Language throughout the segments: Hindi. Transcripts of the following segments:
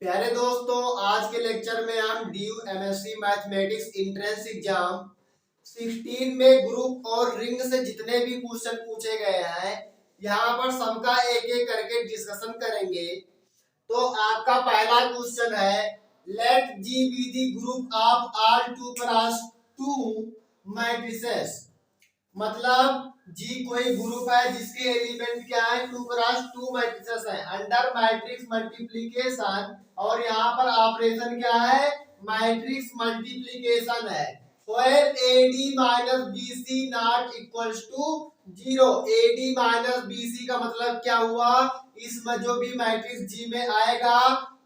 प्यारे दोस्तों, आज के लेक्चर में हम due MSc mathematics entrance exam 16 में ग्रुप और रिंग से जितने भी क्वेश्चन पूछे गए हैं यहाँ पर सबका एक एक करके डिस्कशन करेंगे। तो आपका पहला क्वेश्चन है, let G be the group of all 2x2 matrices. मतलब जी कोई ग्रुप है जिसके एलिमेंट क्या है, 2x2 मैट्रिसेस है अंडर मैट्रिक्स मल्टीप्लिकेशन, और यहाँ पर ऑपरेशन क्या है, मैट्रिक्स मल्टीप्लिकेशन है। Where AD minus BC not equals to 0। AD minus BC का मतलब क्या हुआ, इसमें जो भी मैट्रिक्स जी में आएगा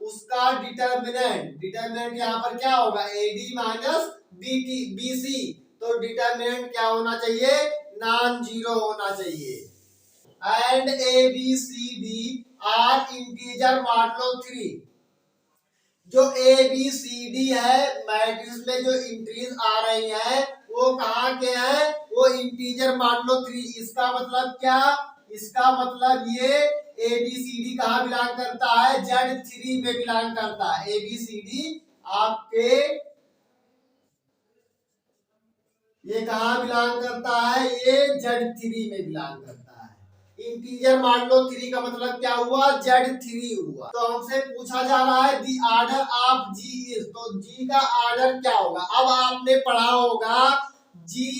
उसका डिटरमिनेंट यहाँ पर क्या होगा, एडी माइनस बीसी। तो डिटरमिनेंट क्या होना चाहिए, नॉन जीरो होना चाहिए। And A B C D are integer modulo 3। जो ए बी सी डी है मैट्रिक्स में जो इंट्रीज आ रही है वो कहाँ के हैं, वो इंटीजर मॉडलो 3। इसका मतलब क्या, इसका मतलब ये ए बी सी डी कहाँ बिलोंग करता है, Z3 में बिलोंग करता है। ए बी सी डी आपके ये कहाँ बिलोंग करता है, ये Z3 में बिलोंग करता है। इंटीजर मान लो 3 का मतलब क्या हुआ, Z3 हुआ। तो हमसे पूछा जा रहा है the order of G is, तो जी का ऑर्डर क्या होगा। अब आपने पढ़ा होगा G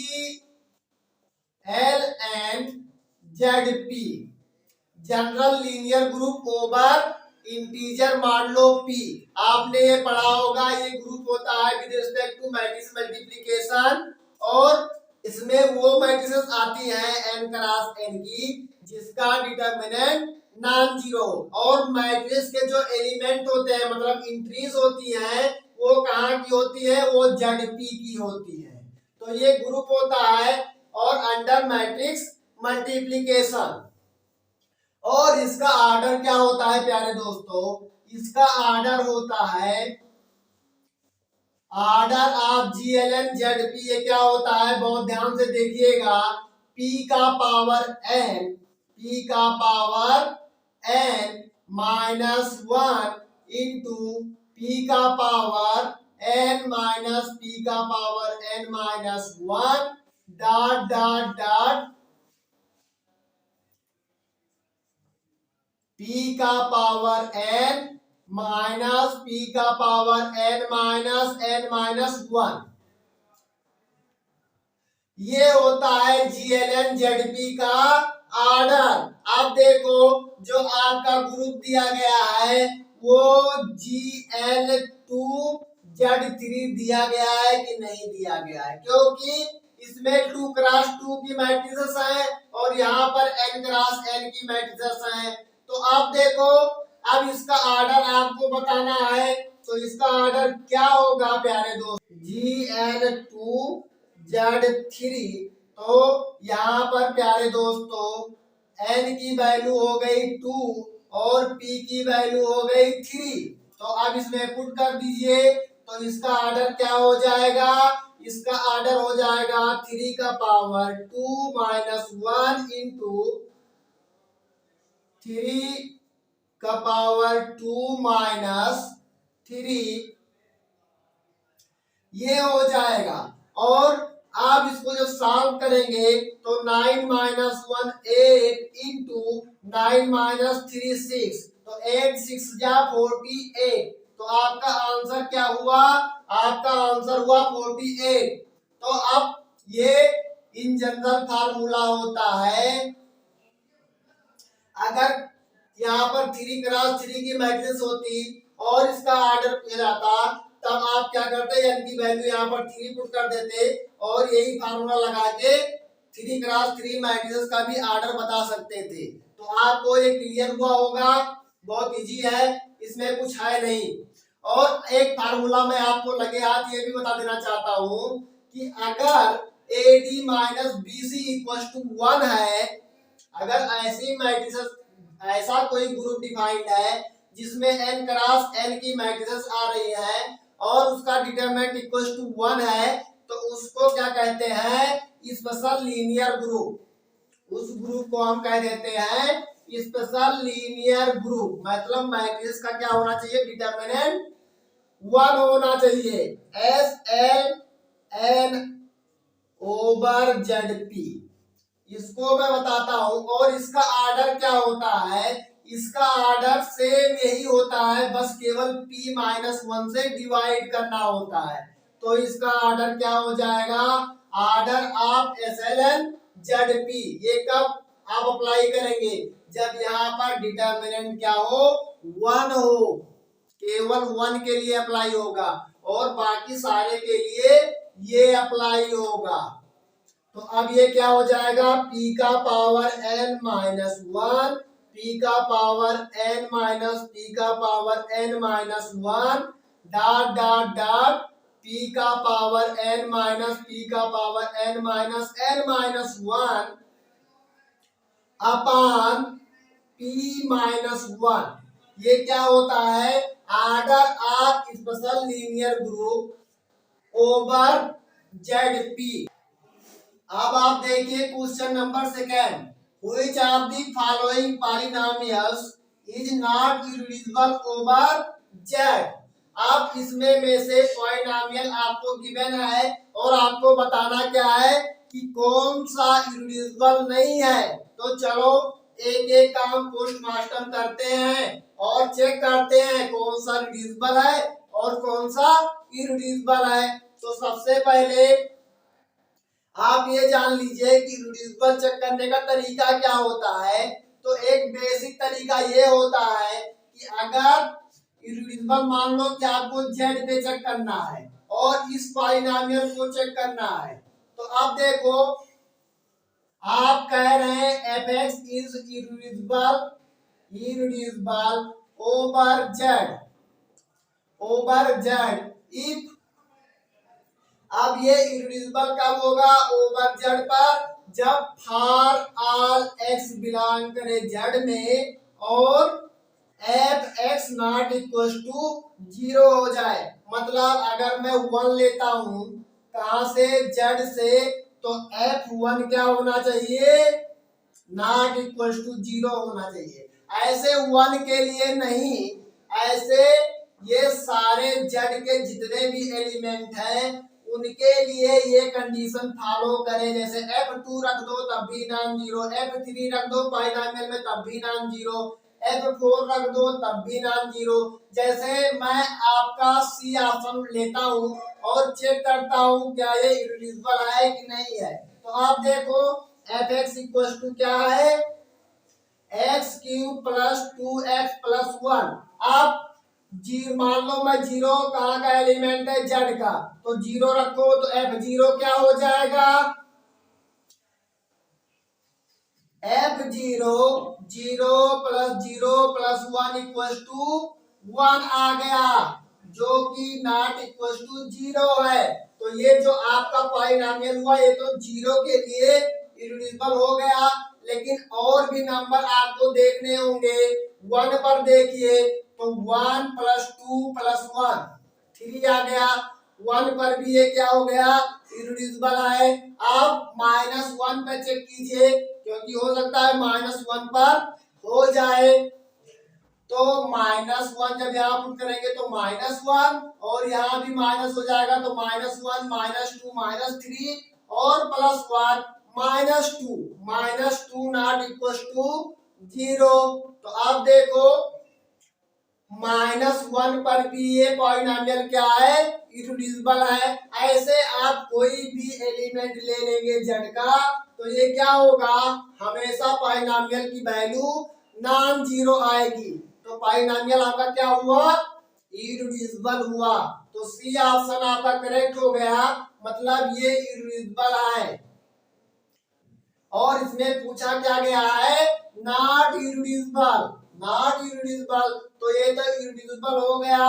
L and Z P, general linear group over integer मान लो पी। आपने ये पढ़ा होगा, ये ग्रुप होता है with respect to matrix multiplication, और इसमें वो मैट्रिसेस आती हैं n क्रॉस n की जिसका डिटरमिनेंट नॉन जीरो, और मैट्रिक्स के जो एलिमेंट होते हैं मतलब इंट्रीज होती हैं वो कहाँ की होती है, वो Zp की होती है। तो ये ग्रुप होता है और अंडर मैट्रिक्स मल्टीप्लिकेशन। और इसका ऑर्डर क्या होता है प्यारे दोस्तों, इसका ऑर्डर होता है ऑर्डर ऑफ GLN ZP। ये क्या होता है, बहुत ध्यान से देखिएगा, P का पावर n, P का power n minus 1 into P का पावर n माइनस P का power n minus 1 dot dot dot P का पावर n माइनस P का पावर n माइनस 1। ये होता है GLN ZP का ऑर्डर। अब देखो जो आपका ग्रुप दिया गया है वो GL2 Z3 दिया गया है कि नहीं दिया गया है, क्योंकि इसमें 2x2 की मैट्रिसेस है और यहाँ पर n क्रॉस n की मैट्रिसेस है। तो अब देखो, अब इसका ऑर्डर आपको बताना है, तो इसका ऑर्डर क्या होगा प्यारे दोस्त, GL2 Z3। तो यहाँ पर प्यारे दोस्तों n की वैल्यू हो गई 2 और p की वैल्यू हो गई 3। तो अब इसमें पुट कर दीजिए, तो इसका ऑर्डर क्या हो जाएगा, इसका ऑर्डर हो जाएगा 3 का पावर 2 माइनस 1 इंटू 3 का पावर 2 माइनस 3, ये हो जाएगा। और आप इसको जब सॉल्व करेंगे तो 9 माइनस 1 8 इंटू 9 माइनस 3 6, तो 8 6 जा 48। तो आपका आंसर क्या हुआ, आपका आंसर हुआ 48। तो अब ये इन जनरल फार्मूला होता है, अगर यहाँ पर 3 क्रॉस 3 की मैट्रिक्स होती और इसका ऑर्डर किया जाता तब आप क्या करते, n की वैल्यू यहाँ पर 3 पुट कर देते और यही फार्मूला लगा के 3 क्रॉस 3 मैट्रिक्स का भी ऑर्डर बता सकते थे। तो आपको ये क्लियर हुआ होगा, बहुत इजी है, इसमें कुछ है नहीं। और एक फार्मूला मैं आपको लगे हाथ ये भी बता देना चाहता हूँ कि अगर AD minus BC equal to 1 है, अगर ऐसी मैट्रिसेस, ऐसा कोई ग्रुप डिफाइंड है जिसमें n क्रॉस n की मैट्रिसेस आ रही है और उसका डिटरमिनेंट इक्वल टू 1 है, तो उसको क्या कहते हैं, स्पेशल लीनियर ग्रुप। उस ग्रुप को हम कह देते हैं स्पेशल लीनियर ग्रुप, मतलब मैट्रिक्स का क्या होना चाहिए, डिटर्मिनेंट 1 होना चाहिए, SLN ओवर ZP। इसको मैं बताता हूं, और इसका आर्डर क्या होता है, इसका आर्डर सेम यही होता है, बस केवल P-1 से डिवाइड करना होता है। तो इसका आर्डर क्या हो जाएगा, आर्डर ऑफ SLN ZP। ये कब आप अप्लाई करेंगे, जब यहाँ पर डिटर्मिनेंट क्या हो, 1 हो, केवल 1 के लिए अप्लाई होगा, और बाकी सारे के लिए ये अप्लाई होगा। तो अब ये क्या हो जाएगा, p का पावर n माइनस 1, p का पावर n माइनस p का power n minus 1 dot dot dot p का पावर n माइनस p का पावर n माइनस 1 अपान p-1। ये क्या होता है, order of special linear group over ZP। अब आप देखिए question number second, which of the following polynomials is not irreducible over Z। अब इसमें में से पॉलिनोमियल आपको गिवन है, और आपको बताना क्या है कि कौन सा इरेड्यूसिबल नहीं है। तो चलो एक एक काम पोस्ट मास्टर करते हैं और चेक करते हैं कौन सा इरेड्यूसिबल है और कौन सा इरेड्यूसिबल है। तो सबसे पहले आप ये जान लीजिए कि इरेड्यूसिबल चेक करने का तरीका क्या होता है। तो एक बेसिक तरीका ये होता है कि अगर इरेड्यूसिबल मान लो कि आपको Z पे चेक करना है और इस पॉलिनोमियल को चेक करना है, तो अब देखो आप कह रहे हैं fx is irreducible over Z if. अब ये इरेड्यूसिबल कब होगा, ओवर Z पर, जब फॉर ऑल x बिलोंग करे Z में और fx नॉट इक्वल टू 0 हो जाए। मतलब अगर मैं 1 लेता हूं कहां से, Z से, तो f1 क्या होना चाहिए, नॉट इक्वल टू 0 होना चाहिए। ऐसे 1 के लिए नहीं, ऐसे ये सारे Z के जितने भी एलिमेंट हैं उनके लिए ये कंडीशन फॉलो करें। जैसे f2 रख दो तब भी नॉन 0, f3 रख दो पॉलिनोमियल में तब भी नॉन 0, f4 रख दो तब भी नॉन 0। जैसे मैं आपका C ऑप्शन लेता हूं और चेक करता हूं क्या ये इरेड्यूसिबल है कि नहीं है। तो आप देखो fx इक्वल टू क्या है, x³ प्लस 2x प्लस 1। आप मान लो मैं 0 कहाँ का एलिमेंट है, Z का, तो 0 रखो तो f0 क्या हो जाएगा, f0 0 plus 0 plus 1 equal to 1 आ गया, जो कि नॉट इक्वल टू 0 है। तो ये जो आपका पॉलिनोमियल हुआ ये तो 0 के लिए इरेड्यूसिबल हो गया, लेकिन और भी नंबर आपको देखने होंगे। 1 पर देखिए तो 1 प्लस 2 प्लस 1 3 आ गया, 1 पर भी ये क्या हो गया, इरेड्यूसिबल है। अब -1 पे चेक कीजिए, क्योंकि हो सकता है -1 पर हो जाए। तो -1 जब यहाँ पुट करेंगे तो -1, और यहाँ भी माइनस हो जाएगा, तो -1 -2 -3 और +1 -2 नॉट इक्वल टू 0। तो अब देखो -1 पर भी ये पॉलिनोमियल क्या है, इरेड्यूसिबल है। ऐसे आप कोई भी एलिमेंट ले लेंगे Z का, तो ये क्या होगा, हमेशा पॉलिनोमियल की वैल्यू नॉन 0 आएगी। तो पॉलिनोमियल आपका क्या हुआ, इरेड्यूसिबल हुआ। तो C ऑप्शन आपका करेक्ट हो गया, मतलब ये इरेड्यूसिबल है। और इसमें पूछा क्या गया है, नॉट इरेड्यूसिबल, तो ये तो इरेड्यूसिबल हो गया।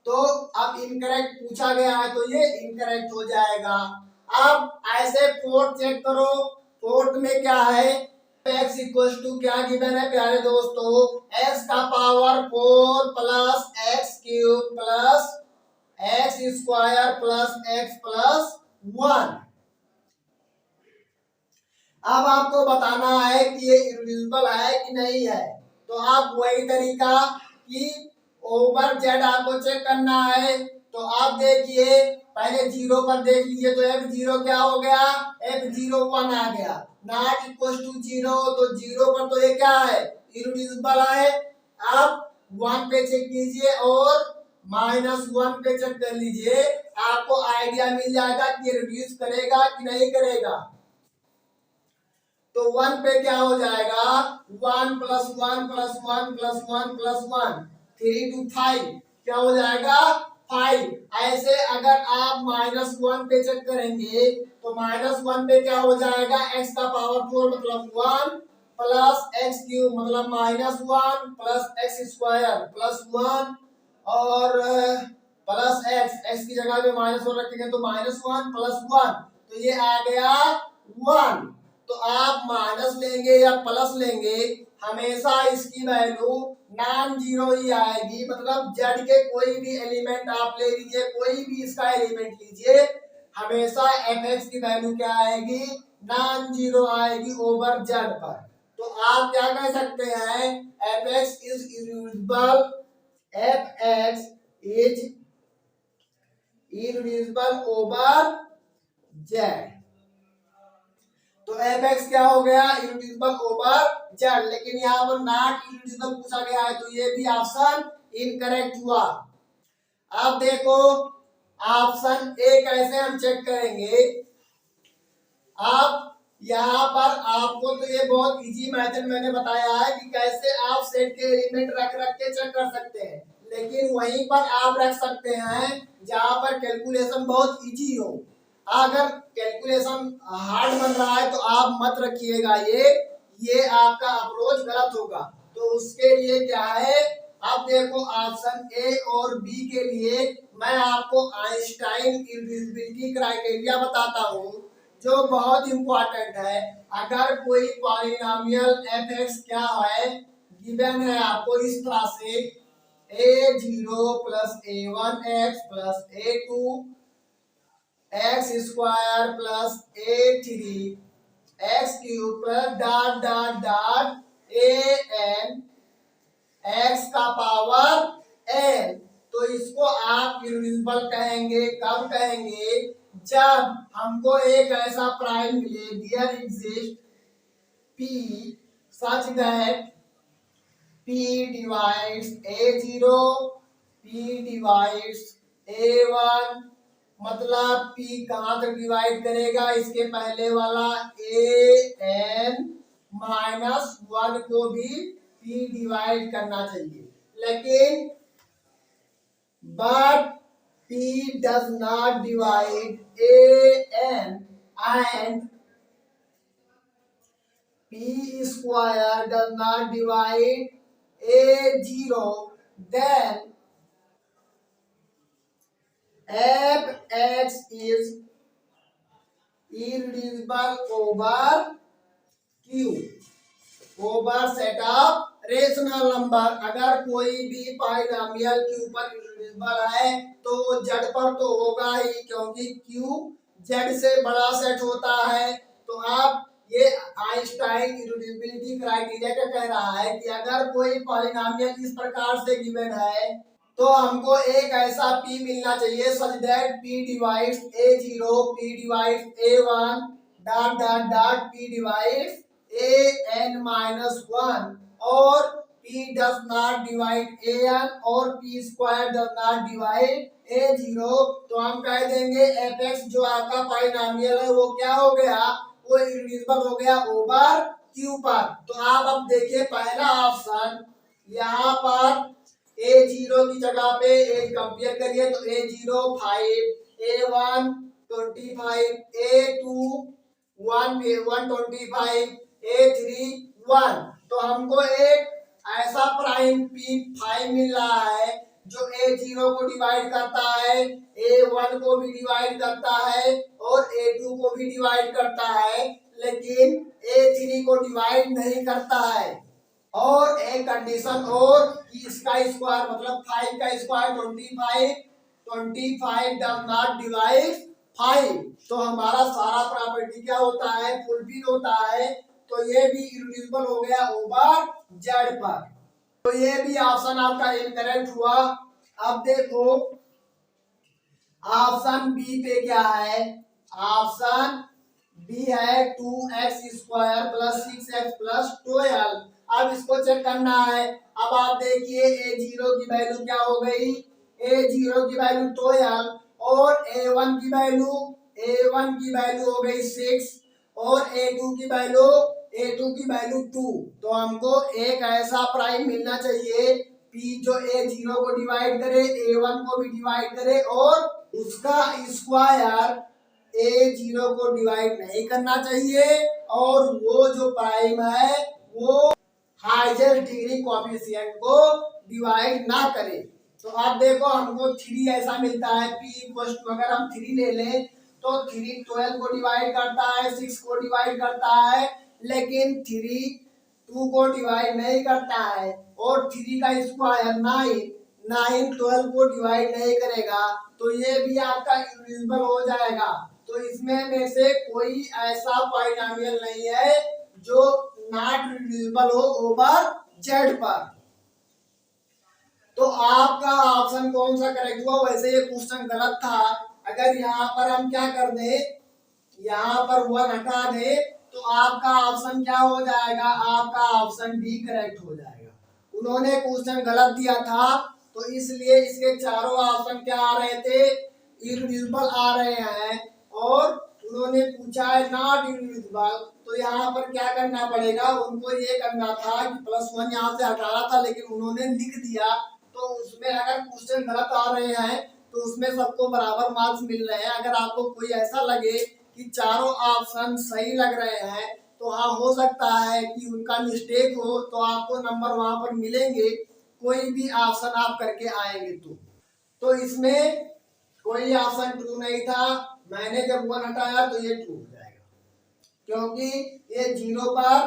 तो अब इनकरेक्ट पूछा गया है तो ये इनकरेक्ट हो जाएगा। अब ऐसे फोर्थ चेक करो, फोर्थ में क्या है, x इक्वल टू क्या गिवन है प्यारे दोस्तों, x का power 4 plus x³ plus x² plus x plus 1। अब आपको बताना है कि ये इररेड्यूसिबल है कि नहीं है। तो आप वही तरीका कि ओवर जेड आपको चेक करना है। तो आप देखिए पहले जीरो पर देख लीजिए, तो एफ जीरो क्या हो गया, एफ जीरो वन आ गया, नॉट इक्वल टू जीरो, तो जीरो पर तो ये क्या है, इररेड्यूसिबल है। आप वन पे चेक कीजिए और माइनस वन पे चेक कर लीजिए, आपको आइडिया मिल जाएगा कि रिड्यूस करेगा कि नहीं करेगा। तो वन पे क्या हो जाएगा, one plus one plus one plus one plus one, 3 to 5 क्या हो जाएगा, 5। ऐसे अगर आप माइनस वन पे चेक करेंगे तो माइनस वन पे क्या हो जाएगा, एक्स का पावर 4 मतलब 1 प्लस एक्स क्यूब मतलब minus one plus x square plus 1 और प्लस एक्स की जगह पे माइनस वन रखेंगे तो माइनस वन प्लस वन, तो ये आ गया 1। तो आप माइनस लेंगे या प्लस लेंगे, हमेशा इसकी वैल्यू नॉन जीरो ही आएगी। मतलब जेड के कोई भी एलिमेंट आप ले लीजिए, कोई भी इसका एलिमेंट लीजिए, हमेशा एफ एक्स की वैल्यू क्या आएगी, नॉन जीरो आएगी ओवर जेड पर। तो आप क्या कह सकते हैं, F X is irreducible, F X is irreducible over Z. तो एफ एक्स क्या हो गया, इररेड्यूसिबल ओवर जेड। लेकिन यहाँ पर नॉट इररेड्यूसिबल पूछा गया है, तो ये भी ऑप्शन इनकरेक्ट हुआ। अब देखो ऑप्शन ए कैसे हम चेक करेंगे। आप यहाँ पर आपको तो ये बहुत इजी मेथड मैंने बताया है कि कैसे आप सेट के एलिमेंट रख रख के चेक कर सकते हैं, लेकिन वहीं पर आप रख सकते हैं जहाँ पर कैलकुलेशन बहुत इजी हो। अगर कैलकुलेशन हार्ड बन रहा है तो आप मत रखिएगा, ये आपका अप्रोच गलत होगा। तो उसके लिए क्या है, अब देखो ऑप्शन ए और बी के लिए मैं आपको आइंस्टाइन इररेड्यूसिबिलिटी क्राइटेरिया बताता हूँ जो बहुत इंपॉर्टेंट है। अगर कोई पॉलिनोमियल एफ एक्स क्या है, गिवन है आपको इस तरह से a0 plus a1 x plus a2 x square plus a3 x cube plus dot dot dot an x का पावर n। तो इसको आप इररेड्यूसिबल कहेंगे, कब कहेंगे, जब हमको एक ऐसा प्राइम मिले, there exist p such that p divides a0, p divides a1, मतलब p कहाँ तक डिवाइड करेगा, इसके पहले वाला an माइनस वन को भी p डिवाइड करना चाहिए। लेकिन but p does not divide an and p square does not divide a0, then f(x) is irreducible over q, over set of rational number. अगर कोई भी पॉलिनोमियल q पर इररेड्यूसिबल है तो z पर तो होगा ही, क्योंकि q z से बड़ा सेट होता है। तो आप ये आइंस्टाइन इररेड्यूसिबिलिटी क्राइटेरिया क्या कह रहा है कि अगर कोई पॉलिनोमियल इस प्रकार से गिवन है तो हमको एक ऐसा p मिलना चाहिए such that p divides a0, p divides a1 dot dot dot p divides an minus one, और p does not divide an और p square does not divide a0। तो हम कह देंगे एफ एक्स जो आपका पॉलिनोमियल है वो क्या हो गया, वो इररेड्यूसिबल हो गया ओवर q पर। तो आप अब देखिए पहला ऑप्शन, यहाँ पर a0 की जगह पे कंपेयर करिए तो a0 5, a1 25, a2 125, a3 1। तो हमको एक ऐसा प्राइम p5 मिल रहा है जो a0 को डिवाइड करता है, a1 को भी डिवाइड करता है और a2 को भी डिवाइड करता है, लेकिन a3 को डिवाइड नहीं करता है। और एक कंडीशन और कि इसका स्क्वायर मतलब 5 का स्क्वायर 25 डज नॉट डिवाइड 5। तो हमारा सारा प्रॉपर्टी क्या होता है, फुलफिल होता है। तो ये भी इरेड्यूसिबल हो गया ओवर जेड पर। तो ये भी ऑप्शन आपका इनकरेक्ट हुआ। अब देखो ऑप्शन बी पे क्या है। ऑप्शन बी है 2x² प्लस 6x प्लस 12। अब इसको चेक करना है। अब आप देखिए a0 की वैल्यू क्या हो गई, a0 की वैल्यू 12 और a1 की वैल्यू हो गई 6 और a2 की वैल्यू 2। तो हमको एक ऐसा प्राइम मिलना चाहिए p जो a0 को डिवाइड करे, a1 को भी डिवाइड करे और उसका स्क्वायर a0 को डिवाइड नहीं करना चाहिए और वो जो प्राइम है वो हाईएस्ट डिग्री कोएफिशिएंट को डिवाइड ना करे। तो आप देखो हमको 3 ऐसा मिलता है p इक्वल टू, अगर हम 3 ले लें तो 3 12 को डिवाइड करता है, 6 को डिवाइड करता है, लेकिन 3 2 को डिवाइड नहीं करता है और 3 का स्क्वायर 9 12 को डिवाइड नहीं करेगा। तो ये भी आपका इरेड्यूसिबल हो जाएगा। तो इसमें में से कोई ऐसा पॉलिनोमियल नहीं है जो नॉट इरेड्यूसिबल हो ओवर जेड पर। तो आपका ऑप्शन कौन सा करेक्ट हुआ। वैसे ये क्वेश्चन गलत था। अगर यहाँ पर हम क्या कर दे, यहाँ पर 1 हटा दे तो आपका ऑप्शन क्या हो जाएगा, आपका ऑप्शन डी करेक्ट हो जाएगा। उन्होंने क्वेश्चन गलत दिया था तो इसलिए इसके चारों ऑप्शन क्या आ रहे थे, इरेड्यूसिबल आ रहे हैं और उन्होंने पूछा है नॉट इरेड्यूसिबल। तो यहाँ पर क्या करना पड़ेगा, उनको ये करना था कि +1 यहाँ से हटाना था, लेकिन उन्होंने लिख दिया। तो उसमें अगर क्वेश्चन गलत आ रहे हैं तो उसमें सबको बराबर मार्क्स मिल रहे हैं। अगर आपको कोई ऐसा लगे कि चारों ऑप्शन सही लग रहे हैं तो हाँ हो सकता है कि उनका मिस्टेक हो, तो आपको नंबर वहां पर मिलेंगे कोई भी ऑप्शन आप करके आएंगे तो इसमें कोई ऑप्शन ट्रू नहीं था। मैंने जब 1 हटाया तो ये ट्रू हो जाएगा क्योंकि ये 0 पर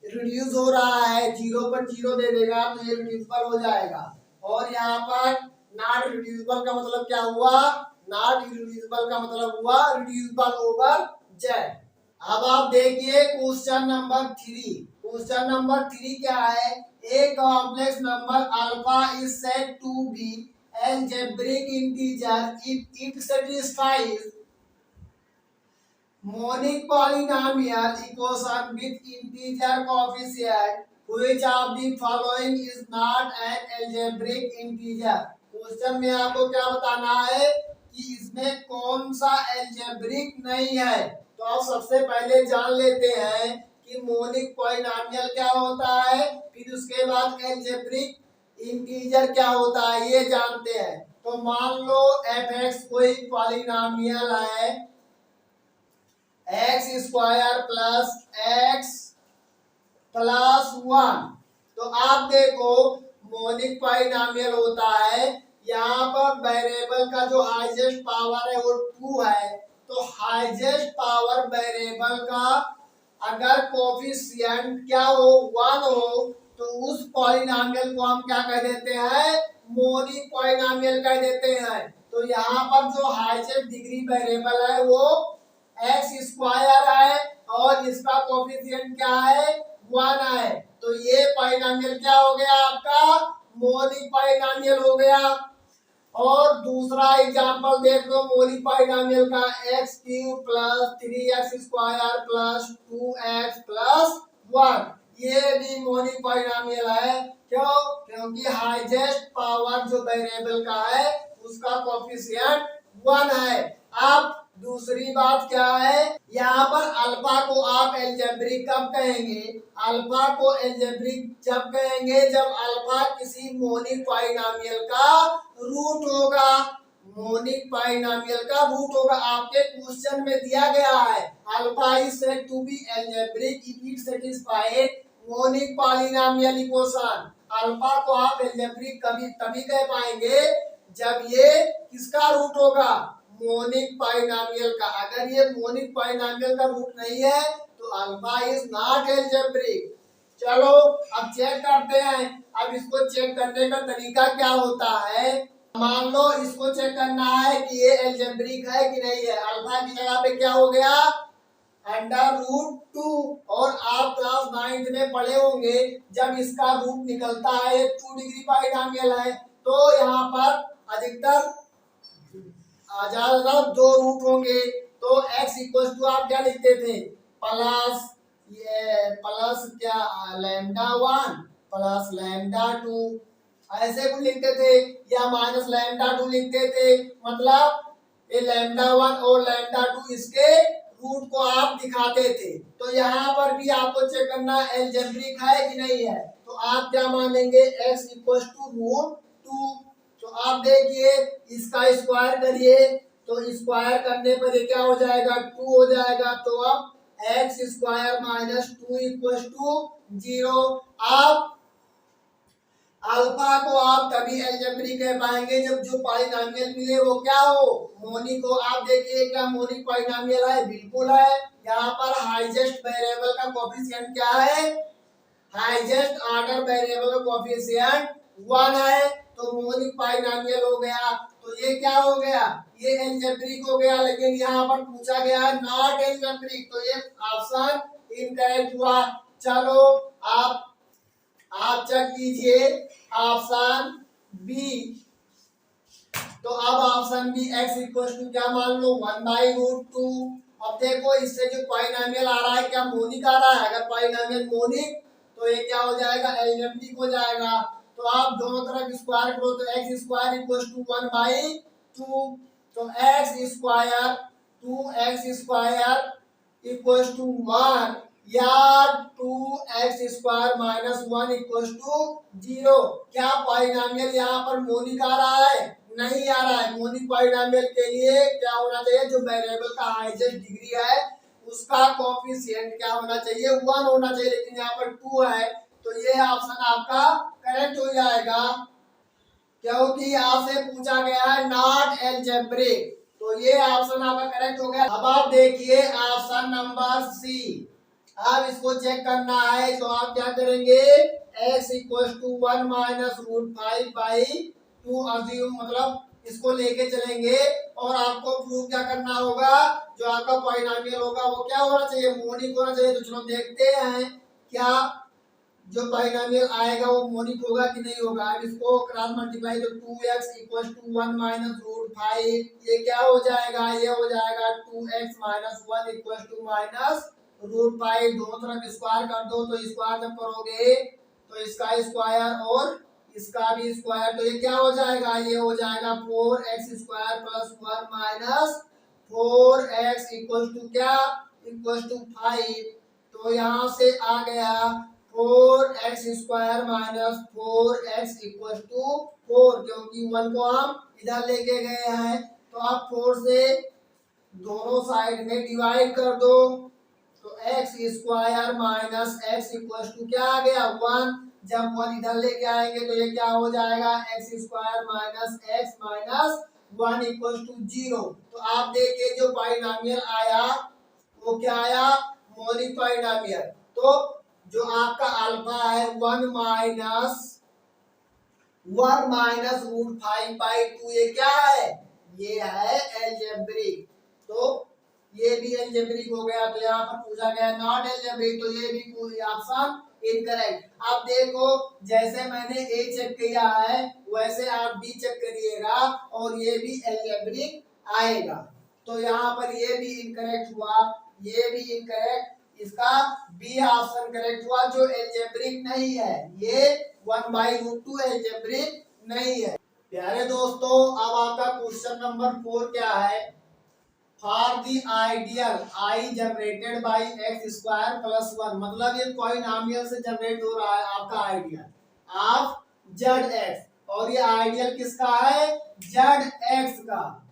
रिड्यूस हो रहा है, 0 पर 0 दे देगा तो ये रिड्यूसिबल हो जाएगा। और यहाँ पर नॉट रिड्यूसिबल का मतलब क्या हुआ, नॉट इरेड्यूसिबल का मतलब हुआ रिड्यूसिबल ओवर जेड। अब आप देखिए क्वेश्चन नंबर 3। क्वेश्चन नंबर 3 क्या है, a complex number alpha is said to be algebraic integer if it satisfies monic polynomial equation with integer coefficient, which of the following is not an algebraic integer। Question में आपको क्या बताना है कि इसमें कौन सा एल्जेब्रिक नहीं है। तो आप सबसे पहले जान लेते हैं कि मोनिक पॉलिनोमियल क्या होता है, फिर उसके बाद एल्जेब्रिक इंटीजर क्या होता है ये जानते हैं। तो मान लो f(x) कोई पॉलिनोमियल है x² प्लस x प्लस 1। तो आप देखो मोनिक पॉलिनोमियल होता है, यहाँ पर वेरिएबल का जो हाईएस्ट पावर है वो 2 है। तो हाईएस्ट पावर वेरिएबल का अगर कोएफिशिएंट क्या हो 1 हो तो उस पॉलिनोमियल को हम क्या कह देते हैं, मोनिक पॉलिनोमियल कह देते हैं। तो यहाँ पर जो हाईएस्ट डिग्री वेरिएबल है वो x² है और इसका कोएफिशिएंट क्या है 1 है। तो ये पॉलिनोमियल क्या हो गया आपका, मोनिक पॉलिनोमियल हो गया। और दूसरा एग्जांपल देख लो मोनिक पॉलिनोमियल का x³ plus 3x² plus 2x plus 1। ये भी मोनिक पॉलिनोमियल है। क्यों, क्योंकि हाईएस्ट पावर जो वेरिएबल का है उसका कोएफिशिएंट 1 है। अब दूसरी बात क्या है, यहाँ पर अल्फा को आप एल्जेब्रिक कब कहेंगे, अल्फा को एल्जेब्रिक जब कहेंगे जब अल्फा किसी मोनिक पॉलिनोमियल का रूट होगा। मोनिक पॉलिनोमियल का रूट होगा। आपके क्वेश्चन में दिया गया है alpha is said to be algebraic if it satisfies monic polynomial equation. Alpha को आप एल्जेब्रिक तभी कह पाएंगे जब ये किसका रूट होगा, मोनिक पॉलिनोमियल का। अगर ये मोनिक पॉलिनोमियल का रूट नहीं है तो अल्फा इज नॉट एल्जेब्रिक। चलो अब चेक करते हैं। अब इसको चेक करने का तरीका क्या होता है, मान लो इसको चेक करना है कि ये एल्जेब्रिक है कि नहीं है। अल्फा की जगह पे क्या हो गया, √2। और आप क्लास 9th में पढ़े होंगे जब इसका रूट निकलता है 2 डिग्री पॉलिनोमियल है तो यहाँ पर अधिकतर ज्यादातर 2 रूट होंगे। तो x इक्वल टू आप क्या लिखते थे, प्लस ये प्लस क्या λ1 प्लस λ2 ऐसे कुछ लिखते थे, या माइनस λ2 लिखते थे। मतलब ये λ1 और λ2 इसके रूट को आप दिखाते थे। तो यहाँ पर भी आपको चेक करना एलजेब्रिक है कि नहीं है। तो आप क्या मानेंगे, x इक्वल टू √2। तो आप देखिए इसका स्क्वायर करिए तो स्क्वायर करने पर ये क्या हो जाएगा, 2 हो जाएगा। तो अब x square minus 2 equal to 0। आप अल्फा को आप तभी एल्जेब्रिक कह पाएंगे जब जो पॉलिनोमियल मिले वो क्या हो, मोनिक हो। आप देखिए क्या मोनिक पॉलिनोमियल है, बिल्कुल है। यहाँ पर हाईएस्ट वेरिएबल का कोएफिशिएंट क्या है, हाईएस्ट ऑर्डर वेरिएबल का कोएफिशिएंट 1 है। तो मोनिक पॉलिनोमियल हो गया। तो ये क्या हो गया, ये एल्जेब्रिक हो गया। लेकिन यहाँ पर पूछा गया है नॉट एल्जेब्रिक, तो ये ऑप्शन इनकरेक्ट हुआ। चलो आप चेक कीजिए ऑप्शन बी। तो अब option B x equal to क्या मान लो 1/√2। अब देखो इससे जो पॉलिनोमियल आ रहा है क्या मोनिक आ रहा है, अगर पॉलिनोमियल मोनिक तो ये क्या हो जाएगा, एल्जेब्रिक हो जाएगा। तो आप दोनों तरफ स्क्वायर करो तो x स्क्वायर इक्वल टू 1/2। तो x square 2x square equal to 1 या 2x square minus 1 equal to 0। क्या पॉलिनोमियल यहाँ पर मोनिक आ रहा है, नहीं आ रहा है। मोनिक पॉलिनोमियल के लिए क्या होना चाहिए, जो वेरिएबल का हाईएस्ट डिग्री है उसका कोएफिशिएंट क्या होना चाहिए, 1 होना चाहिए। लेकिन यहाँ पर 2 है तो ये ऑप्शन आपका करेक्ट हो जाएगा, क्योंकि आपसे पूछा गया है नॉट एल्जेब्रिक। तो ये ऑप्शन आपका करेक्ट हो गया। अब आप देखिए ऑप्शन नंबर सी। अब इसको चेक करना है तो आप क्या करेंगे, x equal to 1 minus √5/2 assume, मतलब इसको लेके चलेंगे और आपको प्रूव क्या करना होगा, जो आपका पॉलिनोमियल होगा वो क्या होना चाहिए, मोनिक होना चाहिए। तो चलो देखते हैं क्या जो पॉलिनोमियल आएगा वो मोनिक होगा कि नहीं होगा। अब इसको क्रॉस मल्टीप्लाई तो 2x इक्वल टू 1 माइनस √5, ये क्या हो जाएगा, ये हो जाएगा 2x minus 1 equal to minus √5। दोनों तरफ स्क्वायर कर दो तो स्क्वायर जब करोगे तो इसका स्क्वायर और इसका भी स्क्वायर, तो ये क्या हो जाएगा, ये हो जाएगा 4x square plus 1 minus 4x equal to क्या, इक्वल टू 5। तो यहाँ से आ गया 4x square minus 4x equal to 4, क्योंकि 1 को हम इधर लेके गए हैं। तो आप 4 से दोनों साइड में डिवाइड कर दो तो x square minus x equal to क्या आ गया 1। जब 1 इधर लेके आएंगे तो ये क्या हो जाएगा, x square minus x minus 1 equal to 0। तो आप देखिए जो पॉलिनोमियल आया वो क्या आया, मोनिक पॉलिनोमियल। तो जो आपका अल्फा है 1 माइनस √5/2, ये क्या है, ये है एल्जेब्रिक। तो ये भी एल्जेब्रिक हो गया। तो यहाँ पर पूछा गया नॉट एल्जेब्रिक, तो ये भी पूरी ऑप्शन इनकरेक्ट। अब देखो जैसे मैंने ए चेक किया है वैसे आप बी चेक करिएगा और ये भी एल्जेब्रिक आएगा। तो यहाँ पर ये भी इनकरेक्ट हुआ, ये भी इनकरेक्ट, इसका बी ऑप्शन करेक्ट हुआ जो एल्जेब्रिक नहीं है। ये 1/√2 एल्जेब्रिक नहीं है। प्यारे दोस्तों अब आपका क्वेश्चन नंबर 4 क्या है, for the ideal I generated by x square plus 1, मतलब ये पॉलिनोमियल से जनरेट हो रहा है आपका आइडियल ऑफ zx, और ये आइडियल किसका है, zx का।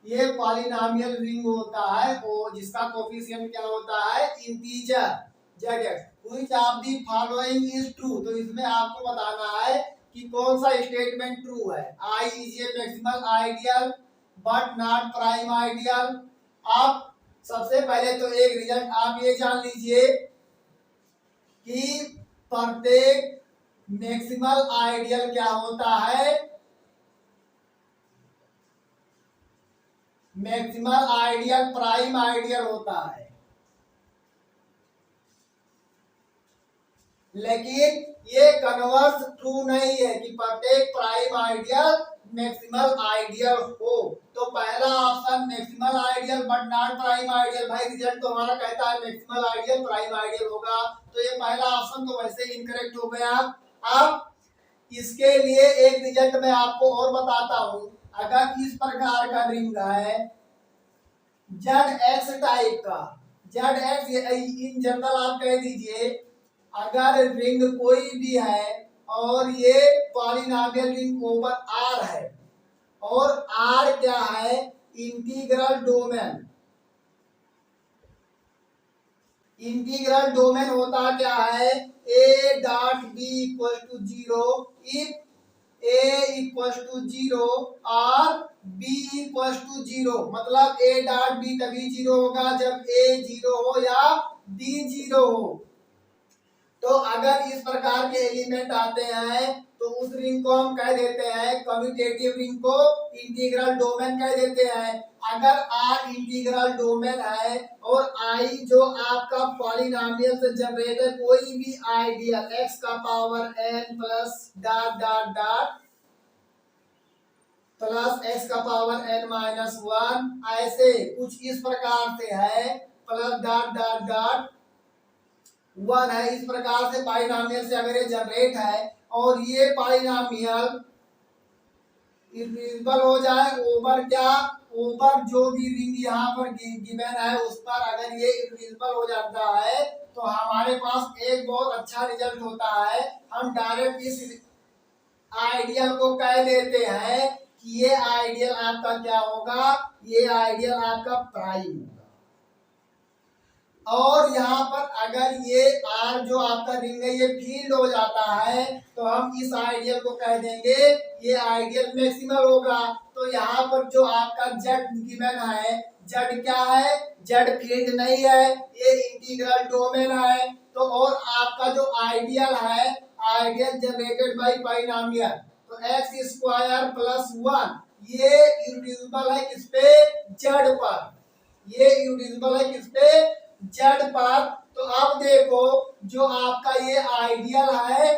ये पॉलिनोमियल रिंग होता है और जिसका कोएफिशिएंट क्या होता है, integer zx। Which of the following is true, तो इसमें आपको बताना है कि कौन सा स्टेटमेंट ट्रू है। I is a maximal ideal but not prime ideal. आप सबसे पहले तो एक रिजल्ट आप ये जान लीजिए कि प्रत्येक मैक्सिमल आइडियल क्या होता है, मैक्सिमल आइडियल प्राइम आइडियल होता है। लेकिन ये कन्वर्स ट्रू नहीं है कि प्रत्येक प्राइम आइडियल मैक्सिमल आइडियल हो। तो पहला option maximal ideal but not prime ideal, भाई रिजल्ट तो हमारा कहता है मैक्सिमल आइडियल प्राइम आइडियल होगा, तो ये पहला ऑप्शन तो वैसे इनकरेक्ट हो गया। अब इसके लिए एक रिजल्ट मैं आपको और बताता हूं। अगर इस प्रकार का रिंग है जेड एक्स टाइप का, जेड एक्स इन जनरल आप कह दीजिए, अगर रिंग कोई भी है और ये पॉलिनॉमियल रिंग ओवर आर है और आर क्या है, इंटीग्रल डोमेन। इंटीग्रल डोमेन होता क्या है, a dot b equal to 0 if a equal to 0 और b इक्वल टू 0, मतलब a डॉट b तभी 0 होगा जब a 0 हो या b 0 हो। तो अगर इस प्रकार के एलिमेंट आते हैं तो उस रिंग को हम कह देते हैं, कम्यूटेटिव रिंग को इंटीग्रल डोमेन कह देते हैं। अगर R इंटीग्रल डोमेन है और I जो आपका पॉलिनॉमियल से जनरेटेड कोई भी आइडियल x का power n plus dot dot dot plus x का पावर n माइनस 1, ऐसे कुछ इस प्रकार से है, प्लस डॉट डॉट डॉट 1 है, इस प्रकार से पॉलिनॉमियल से अगर ये जनरेट है और ये पॉलिनॉमियल इररेडुसिबल हो जाए ओवर क्या, ओवर जो भी रिंग यहाँ पर गिवन है उस पर अगर ये इररेडुसिबल हो जाता है तो हमारे पास एक बहुत अच्छा रिजल्ट होता है। हम डायरेक्ट इस आइडियल को कह देते हैं कि ये आइडियल आपका क्या होगा, ये आइडियल आपका प्राइम होगा। और यहाँ पर अगर ये R जो आपका रिंग है ये फील्ड हो जाता है तो हम इस आइडियल को कह देंगे ये आइडियल मैक्सिमल होगा। तो यहाँ पर जो आपका Z गिवन है, Z क्या है, Z फील्ड नहीं है, ये इंटीग्रल डोमेन है। तो और आपका जो आइडियल है, आइडियल जनरेटेड बाय पॉलिनॉमियल, तो x स्क्वायर प्लस 1, ये इररेडुसिबल है किस पे, Z पर, ये इररेडुसिबल है किस पे, जेड पर। तो अब देखो जो आपका ये आइडियल है,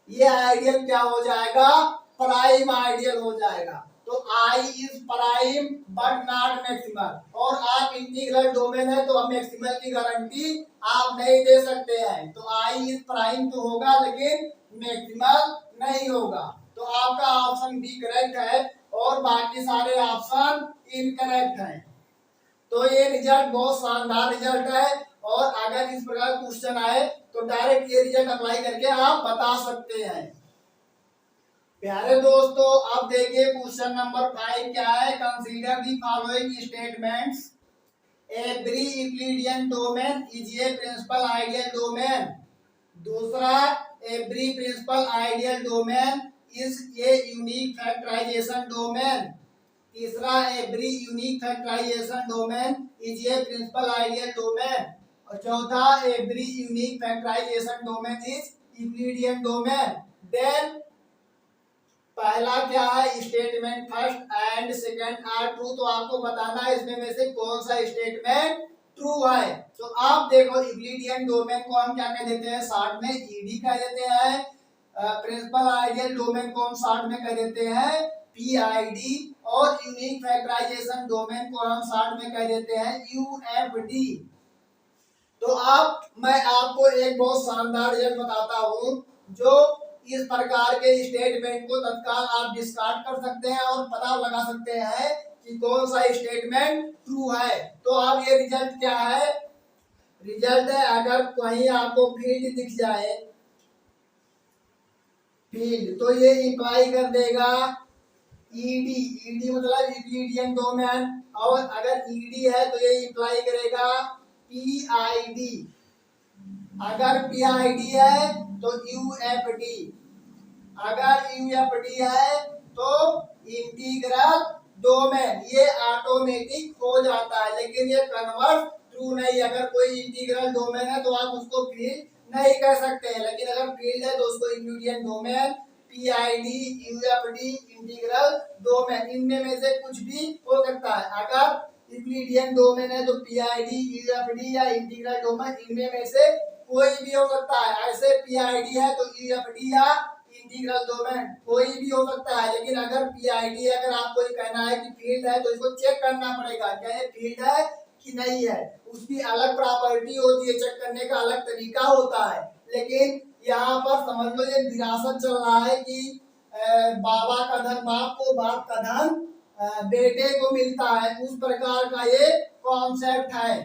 ये आइडियल क्या हो जाएगा, प्राइम आइडियल हो जाएगा। तो I is prime but not maximal, और आप इंटीग्रल डोमेन है तो अब मैक्सिमल की गारंटी आप नहीं दे सकते हैं। तो I इज प्राइम तो होगा लेकिन मैक्सिमल नहीं होगा। तो आपका ऑप्शन बी करेक्ट है और बाकी सारे ऑप्शन इनकरेक्ट हैं। तो ये रिजल्ट बहुत शानदार रिजल्ट है और अगर इस प्रकार क्वेश्चन आए तो डायरेक्ट ये रिजल्ट अप्लाई करके आप बता सकते हैं। प्यारे दोस्तों अब देखिए क्वेश्चन नंबर 5 क्या है, consider the following statements, every Euclidean domain is a principal ideal domain. दूसरा, every principal ideal domain is a unique factorisation domain. तीसरा, every unique factorisation domain is a principal ideal domain. और चौथा, every unique factorisation domain is Euclidean domain. Then पहला क्या है, statement first and second are true. तो आपको बताना है इसमें में से कौन सा स्टेटमेंट ट्रू है। तो आप देखो यूक्लिडियन डोमेन को हम क्या कह देते हैं, शॉर्ट में ईडी कह देते हैं। प्रिंसिपल आइडियल डोमेन को हम शॉर्ट में कह देते हैं पीआईडी, और यूनिक फैक्टराइजेशन डोमेन को हम शॉर्ट में कह देते हैं यूएफडी। तो अब मैं आपको एक बहुत शानदार रिजल्ट बताता हूं, जो इस प्रकार के स्टेटमेंट को तत्काल आप डिस्कार्ड कर सकते हैं और पता लगा सकते हैं कि कौन सा स्टेटमेंट ट्रू है। तो अब ये रिजल्ट क्या है, रिजल्ट है अगर कहीं आपको फील्ड दिख जाए, फील्ड, तो ये इंप्लाई कर देगा ईडी, ईडी मतलब यूक्लिडियन डोमेन, और अगर ईडी है तो ये इंप्लाई करेगा पीआईडी, अगर पीआईडी है तो यूएफडी, अगर यूएफडी है तो इंटीग्रल डोमेन, ये ऑटोमेटिक हो जाता है। लेकिन ये कन्वर्स ट्रू नहीं, अगर कोई इंटीग्रल डोमेन है तो आप उसको फील्ड नहीं कर सकते हैं, लेकिन अगर फील्ड है तो उसको Euclidean domain, PID, UFD, integral domain, इनमें में से कुछ भी हो सकता है। अगर यूक्लिडियन डोमेन है तो पीआईडी, यूएफडी या इंटीग्रल डोमेन, इनमें में से कोई भी हो सकता है। ऐसे पीआईडी है तो यूएफडी या इंटीग्रल डोमेन कोई भी हो सकता है। लेकिन अगर पीआईडी अगर आपको ये कहना है कि फील्ड है तो इसको चेक करना पड़ेगा क्या ये फील्ड है कि नहीं है। उसकी अलग प्रॉपर्टी होती है, चेक करने का अलग तरीका होता है। लेकिन यहाँ पर समझ लो ये विरासत चल रहा है कि बाबा का धन बाप को, बाप का धन बेटे को मिलता है, उस प्रकार का ये कॉन्सेप्ट है।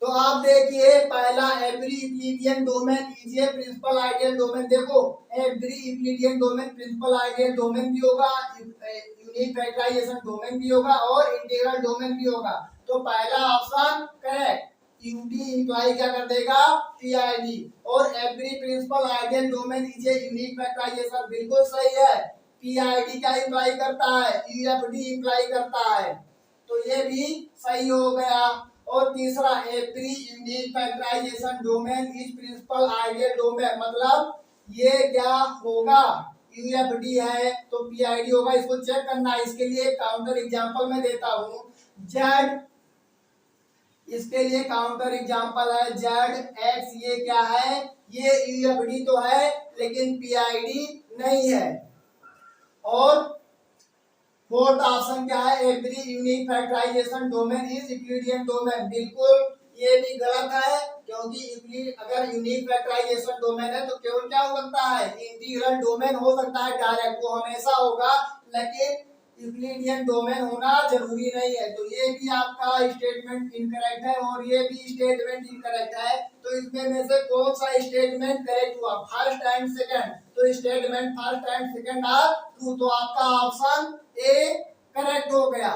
तो आप देखिए पहला every Euclidean domain is a principal ideal domain. देखो every Euclidean domain principal ideal domain भी होगा, यूनिक फैक्टराइजेशन डोमेन भी होगा और इंटीग्रल डोमेन भी होगा। तो पहला ऑप्शन करेक्ट, यूडी इंप्लाई क्या कर देगा पीआईडी। और every principal ideal domain is a unique factorisation बिल्कुल सही है। पीआईडी क्या इंप्लाई करता है, यूएफडी इंप्लाई करता है, तो ये भी सही हो गया। और तीसरा every unique factorisation domain is principal ideal domain, मतलब ये क्या होगा यूएफडी है तो पीआईडी होगा। इसको चेक करना है, इसके लिए काउंटर एग्जांपल मैं देता हूं। जेड, इसके लिए काउंटर एग्जांपल है जेड एक्स, ये क्या है ये यूएफडी तो है लेकिन पीआईडी नहीं है। और फोर्थ ऑप्शन क्या है, every unique factorisation domain is Euclidean domain, बिल्कुल ये भी गलत है। क्योंकि अगर यूनिक फैक्टराइजेशन डोमेन है तो केवल क्या हो सकता है इंटीग्रल डोमेन हो सकता है, डायरेक्ट वो हमेशा होगा, लेकिन यूक्लिडियन डोमेन होना जरूरी नहीं है। तो ये भी आपका स्टेटमेंट इनकरेक्ट है और ये भी स्टेटमेंट इनकरेक्ट है। तो इसमें में से कौन सा स्टेटमेंट करेक्ट हुआ, फर्स्ट एंड सेकंड? तो statement first and second are true, तो आपका ऑप्शन ए करेक्ट हो गया।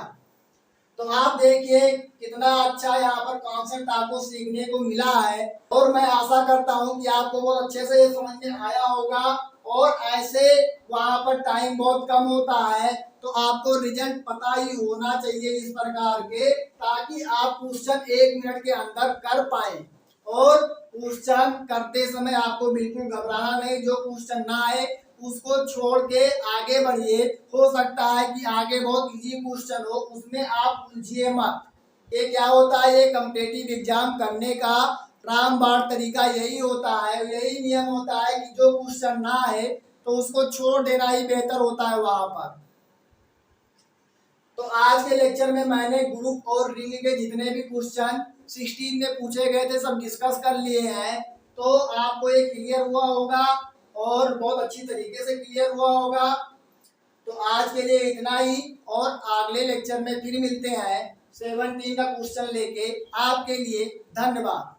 तो आप देखिए कितना अच्छा यहाँ पर कॉन्सेप्ट आपको सीखने को मिला है और मैं आशा करता हूँ कि आपको बहुत अच्छे से ये समझ में आया होगा। और ऐसे वहाँ पर टाइम बहुत कम होता है तो आपको रिजल्ट पता ही होना चाहिए इस प्रकार के, ताकि आप क्वेश्चन 1 मिनट के अंदर कर पाए। और क्वेश्चन करते समय आपको बिल्कुल घबराना नहीं, जो क्वेश्चन ना आए उसको छोड़ के आगे बढ़िए। हो सकता है कि आगे बहुत इजी क्वेश्चन हो, उसमें आप उलझिए मत। ये क्या होता है, ये कॉम्पिटिटिव एग्जाम करने का रामबाण तरीका यही होता है, यही नियम होता है कि जो क्वेश्चन ना है तो उसको छोड़ देना ही बेहतर होता है वहां पर। तो आज के लेक्चर में मैंने ग्रुप और रिंग के जितने भी क्वेश्चन 16 में पूछे गए थे सब डिस्कस कर लिए हैं। तो आपको ये क्लियर हुआ होगा और बहुत अच्छी तरीके से क्लियर हुआ होगा। तो आज के लिए इतना ही और अगले लेक्चर में फिर मिलते हैं 17 का क्वेश्चन लेके। आपके लिए धन्यवाद।